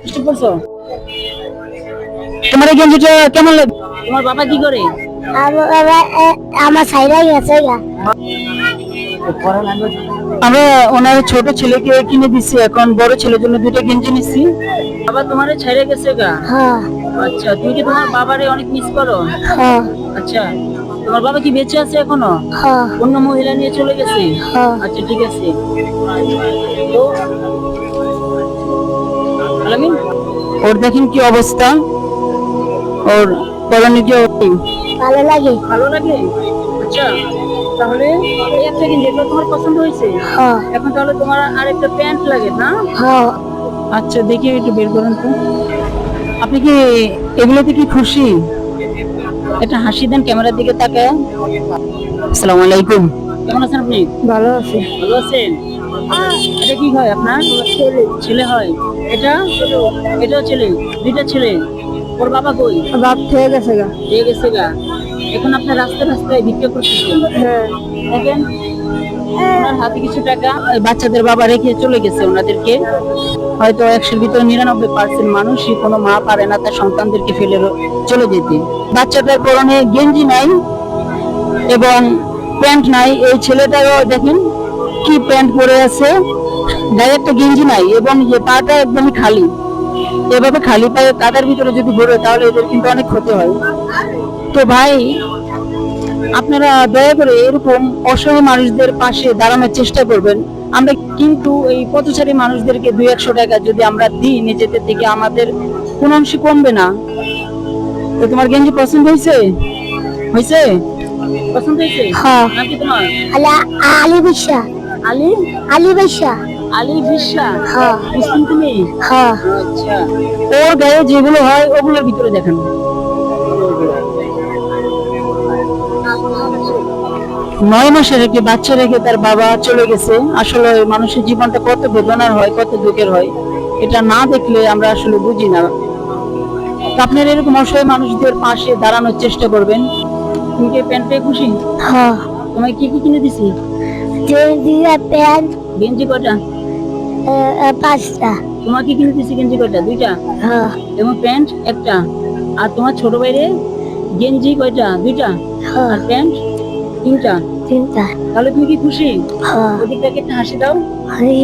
বুঝতে পারছো? তোমার এই গেঞ্জিটা কেমন লাগে? তোমার বাবা কি করে? আমার বাবা আমার সাইডাই গেছে গা। আমরা ওনার ছোট ছেলেকে কিনে দিচ্ছি, এখন বড় ছেলের জন্য দুটো গেঞ্জি নিচ্ছি। বাবা তোমারে ছেড়ে গেছে গা? হ্যাঁ আচ্ছা, তুমি কি তোমার বাবারে অনেক মিস করো? হ্যাঁ আচ্ছা, তোমার বাবা কি বেঁচে আছে এখনো? হ্যাঁ অন্য মহিলা নিয়ে চলে গেছে? হ্যাঁ। আচ্ছা ঠিক আছে। তো আলামিন, ওর দেখেন কি অবস্থা, ওর পরনে কি ভালো লাগে। ভালো লাগে? আচ্ছা, তাহলে এই একটা গেঞ্জি এগুলো তোমার পছন্দ হয়েছে? হ্যাঁ এখন তাহলে তোমার আরেকটা প্যান্ট লাগে না? হ্যাঁ। আচ্ছা, দেখি একটু বের করুন তো। আপনি কি এগুলোতে কি খুশি? একটা হাসি দেন ক্যামেরার দিকে তাকায়। আসসালামু আলাইকুম। কেমন আছেন আপনি? ভালো আছে। ভালো আছেন? এটা কি হয় আপনার? ছেলে। ছেলে হয়? এটা এটাও ছেলে? দুইটা ছেলে? ওর বাবা কই? বাপ থেকে গেছে গা। দিয়ে গেছে গা। এখন আপনার রাস্তায় রাস্তায় ভিক্ষা করতেছেন। হ্যাঁ দেখেন, ওনার হাতে কিছু টাকা ওই বাচ্চাদের বাবা রেখে চলে গেছে ওনাদেরকে। হয়তো 100-র ভিতরে 99% মানুষই কোনো মা পারে না তার সন্তানদেরকে ফেলে চলে যেতে। বাচ্চাটার পরনে গেঞ্জি নাই এবং প্যান্ট নাই। এই ছেলেটারও দেখেন কি প্যান্ট পরে আছে, গায়ে একটা গেঞ্জি নাই এবং যে পাটা একদমই খালি। এভাবে খালি পায়ে কাদার ভিতরে যদি ঘোরে তাহলে এদের কিন্তু অনেক ক্ষতি হয়। তো ভাই, আপনারা দয়া করে এরকম অসহায় মানুষদের পাশে দাঁড়ানোর চেষ্টা করবেন। আমরা কিন্তু এই পথচারী মানুষদেরকে 200-100 টাকা যদি আমরা দিই নিজেদের থেকে, আমাদের কোন অংশ কমবে না। তো তোমার গেঞ্জি পছন্দ হয়েছে? হয়েছে? পছন্দ হয়েছে? হ্যাঁ। নাম কি তোমার? আলী বিশ্বাস। আলী? আলী বিশ্বাস। আলী বিশ্বাস? হ্যাঁ। মুসলিম তুমি? হ্যাঁ। আচ্ছা, ওর গায়ে যেগুলো হয় ওগুলোর ভিতরে দেখেন। 9 মাসের একটি বাচ্চা রেখে তার বাবা চলে গেছে। আসলে মানুষের জীবনটা কত বেদনার হয়, কত দুঃখের হয়, এটা না দেখলে আমরা আসলে বুঝি না। তো আপনারা এরকম অসহায় মানুষদের পাশে দাঁড়ানোর চেষ্টা করবেন। তুমি কি প্যান্ট পেয়ে খুশি? হ্যাঁ। তোমায় কি কি কিনে দিছি? গেঞ্জি প্যান্ট গেঞ্জি কয়টা? 5টা। তোমার কি কিনে দিছি? গেঞ্জি কয়টা? 2টা? হ্যাঁ এবং প্যান্ট একটা। আর তোমার ছোট ভাইরে গেঞ্জি কয়টা? 2টা? হ্যাঁ। আর প্যান্ট 3টা? 3টা। তাহলে তুমি কি খুশি? হ্যাঁ। ওদিকটাকে একটা হাসি দাও। আরে